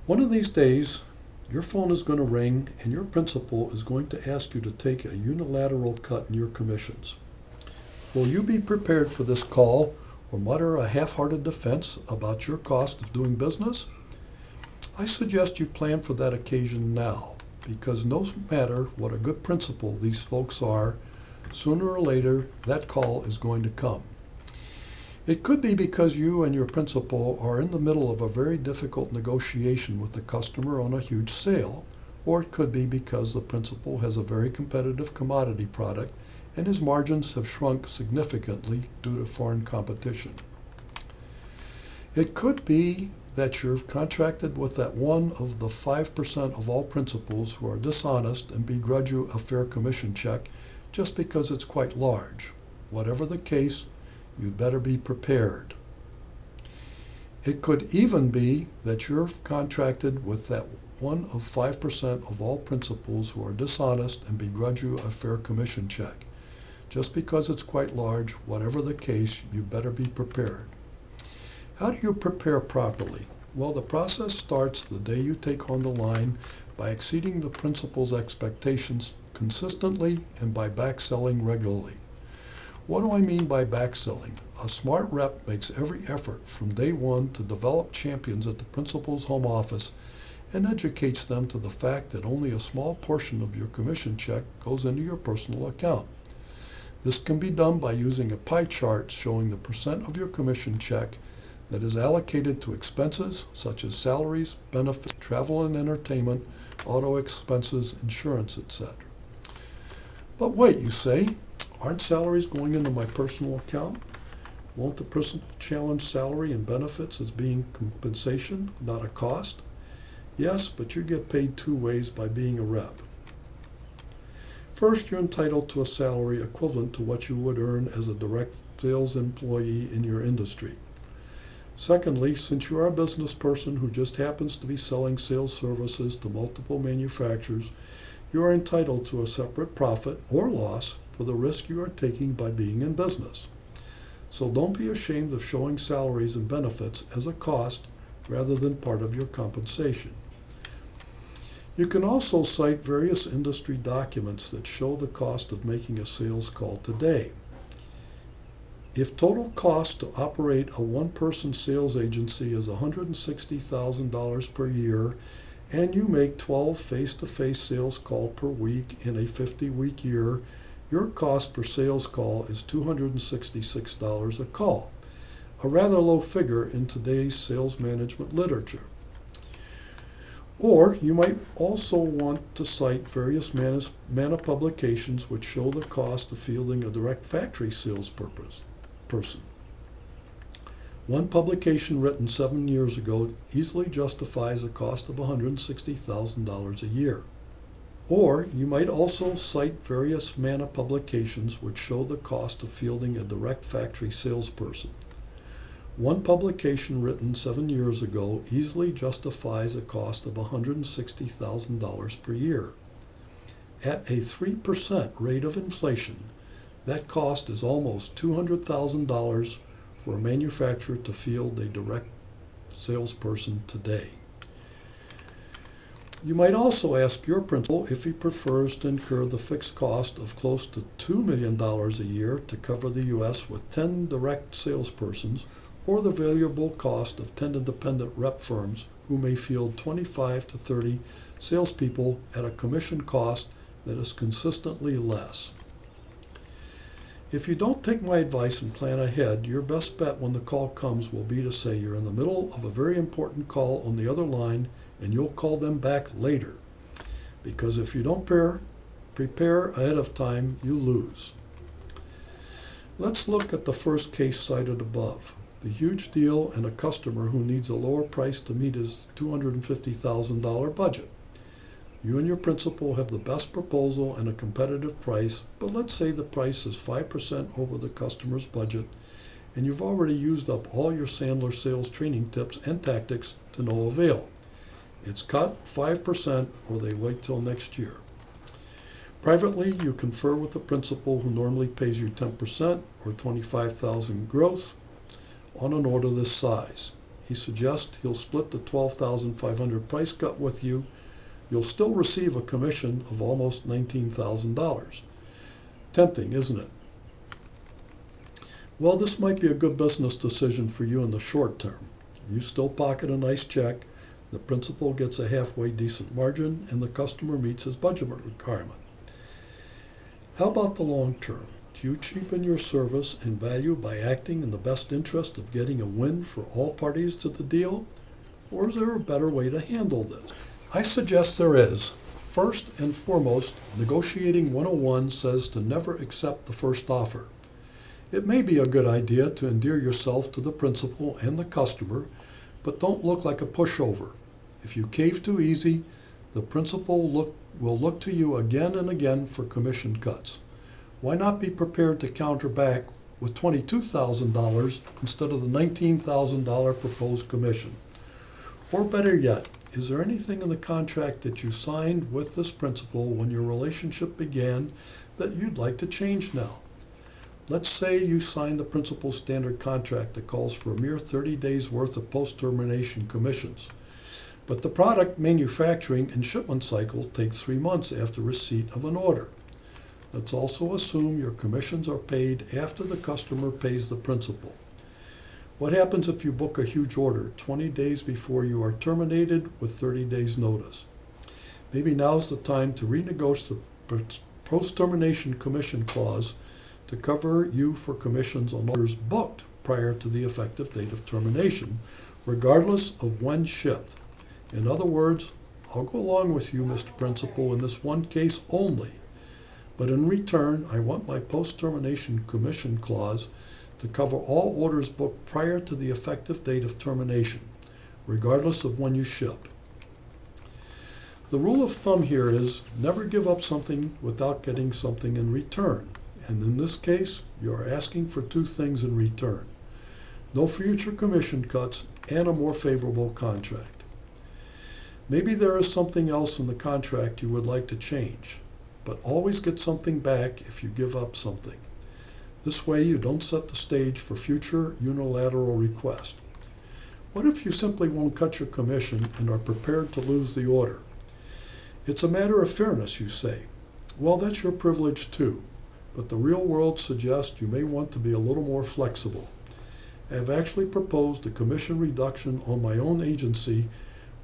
One of these days, your phone is going to ring and your principal is going to ask you to take a unilateral cut in your commissions. Will you be prepared for this call or mutter a half-hearted defense about your cost of doing business? I suggest you plan for that occasion now, because no matter what a good principal these folks are, sooner or later that call is going to come. It could be because you and your principal are in the middle of a very difficult negotiation with the customer on a huge sale, or it could be because the principal has a very competitive commodity product and his margins have shrunk significantly due to foreign competition. It could be that you've contracted with that one of the 5% of all principals who are dishonest and begrudge you a fair commission check just because it's quite large. Whatever the case, you'd better be prepared. It could even be that you're contracted with that one of 5% of all principals who are dishonest and begrudge you a fair commission check. Just because it's quite large, whatever the case, you better be prepared. How do you prepare properly? Well, the process starts the day you take on the line by exceeding the principal's expectations consistently and by backselling regularly. What do I mean by backselling? A smart rep makes every effort from day one to develop champions at the principal's home office and educates them to the fact that only a small portion of your commission check goes into your personal account. This can be done by using a pie chart showing the percent of your commission check that is allocated to expenses such as salaries, benefits, travel and entertainment, auto expenses, insurance, etc. But wait, you say, aren't salaries going into my personal account? Won't the principal challenge salary and benefits as being compensation, not a cost? Yes, but you get paid two ways by being a rep. First, you're entitled to a salary equivalent to what you would earn as a direct sales employee in your industry. Secondly, since you are a business person who just happens to be selling sales services to multiple manufacturers, you are entitled to a separate profit or loss for the risk you are taking by being in business. So don't be ashamed of showing salaries and benefits as a cost rather than part of your compensation. You can also cite various industry documents that show the cost of making a sales call today. If total cost to operate a one-person sales agency is $160,000 per year, and you make 12 face-to-face sales calls per week in a 50-week year, your cost per sales call is $266 a call, a rather low figure in today's sales management literature. Or you might also want to cite various MANA publications which show the cost of fielding a direct factory sales person. One publication written 7 years ago easily justifies a cost of $160,000 a year. Or you might also cite various MANA publications which show the cost of fielding a direct factory salesperson. One publication written 7 years ago easily justifies a cost of $160,000 per year. At a 3% rate of inflation, that cost is almost $200,000 for a manufacturer to field a direct salesperson today. You might also ask your principal if he prefers to incur the fixed cost of close to $2 million a year to cover the U.S. with 10 direct salespersons, or the variable cost of 10 independent rep firms who may field 25 to 30 salespeople at a commission cost that is consistently less. If you don't take my advice and plan ahead, your best bet when the call comes will be to say you're in the middle of a very important call on the other line and you'll call them back later. Because if you don't prepare ahead of time, you lose. Let's look at the first case cited above. The huge deal and a customer who needs a lower price to meet his $250,000 budget. You and your principal have the best proposal and a competitive price, but let's say the price is 5% over the customer's budget, and you've already used up all your Sandler sales training tips and tactics to no avail. It's cut 5% or they wait till next year. Privately, you confer with the principal who normally pays you 10% or $25,000 gross on an order this size. he suggests he'll split the $12,500 price cut with you. You'll still receive a commission of almost $19,000. Tempting, isn't it? Well, this might be a good business decision for you in the short term. You still pocket a nice check, the principal gets a halfway decent margin, and the customer meets his budget requirement. How about the long term? Do you cheapen your service and value by acting in the best interest of getting a win for all parties to the deal? Or is there a better way to handle this? I suggest there is. First and foremost, Negotiating 101 says to never accept the first offer. It may be a good idea to endear yourself to the principal and the customer, but don't look like a pushover. If you cave too easy, the principal will look to you again and again for commission cuts. Why not be prepared to counter back with $22,000 instead of the $19,000 proposed commission? Or better yet, is there anything in the contract that you signed with this principal when your relationship began that you'd like to change now? Let's say you signed the principal's standard contract that calls for a mere 30 days worth of post-termination commissions. But the product manufacturing and shipment cycle takes 3 months after receipt of an order. Let's also assume your commissions are paid after the customer pays the principal. What happens if you book a huge order 20 days before you are terminated with 30 days notice? Maybe now's the time to renegotiate the post-termination commission clause to cover you for commissions on orders booked prior to the effective date of termination, regardless of when shipped. In other words, I'll go along with you, Mr. Principal, in this one case only, but in return, I want my post-termination commission clause to cover all orders booked prior to the effective date of termination, regardless of when you ship. The rule of thumb here is never give up something without getting something in return. And in this case, you are asking for 2 things in return: no future commission cuts and a more favorable contract. Maybe there is something else in the contract you would like to change, but always get something back if you give up something. This way you don't set the stage for future unilateral requests. What if you simply won't cut your commission and are prepared to lose the order? It's a matter of fairness, you say. Well, that's your privilege too. But the real world suggests you may want to be a little more flexible. I have actually proposed a commission reduction on my own agency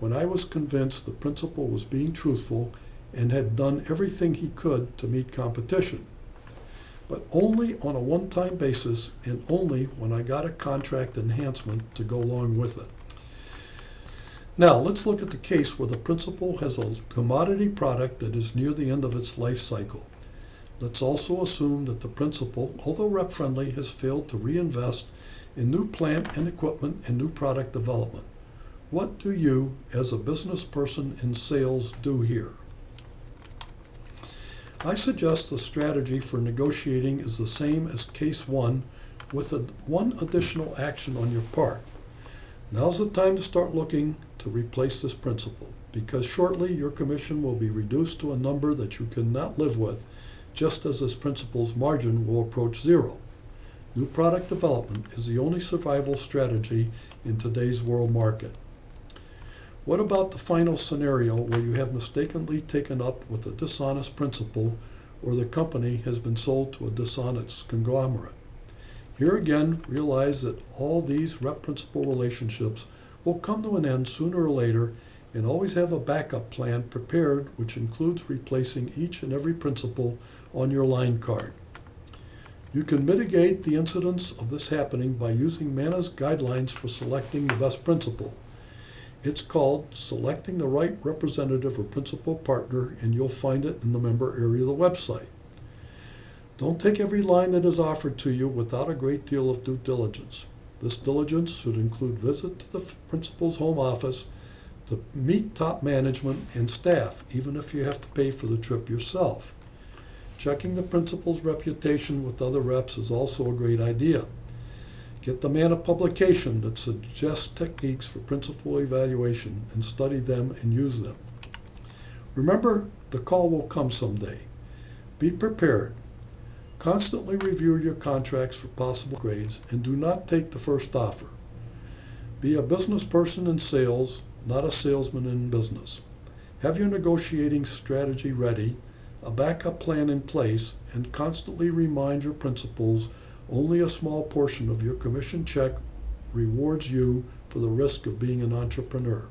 when I was convinced the principal was being truthful and had done everything he could to meet competition, but only on a one-time basis and only when I got a contract enhancement to go along with it. Now let's look at the case where the principal has a commodity product that is near the end of its life cycle. Let's also assume that the principal, although rep-friendly, has failed to reinvest in new plant and equipment and new product development. What do you, as a business person in sales, do here? I suggest the strategy for negotiating is the same as case 1, with one additional action on your part. Now's the time to start looking to replace this principal, because shortly your commission will be reduced to a number that you cannot live with, just as this principal's margin will approach 0. New product development is the only survival strategy in today's world market. What about the final scenario where you have mistakenly taken up with a dishonest principal, or the company has been sold to a dishonest conglomerate? Here again, realize that all these rep-principal relationships will come to an end sooner or later, and always have a backup plan prepared, which includes replacing each and every principal on your line card. You can mitigate the incidence of this happening by using MANA's guidelines for selecting the best principal. It's called Selecting the Right Representative or Principal Partner, and you'll find it in the member area of the website. Don't take every line that is offered to you without a great deal of due diligence. This diligence should include visit to the principal's home office to meet top management and staff, even if you have to pay for the trip yourself. Checking the principal's reputation with other reps is also a great idea. Get the MANA publication that suggests techniques for principal evaluation and study them and use them. Remember, the call will come someday. Be prepared. Constantly review your contracts for possible grades and do not take the first offer. Be a business person in sales, not a salesman in business. Have your negotiating strategy ready, a backup plan in place, and constantly remind your principals only a small portion of your commission check rewards you for the risk of being an entrepreneur.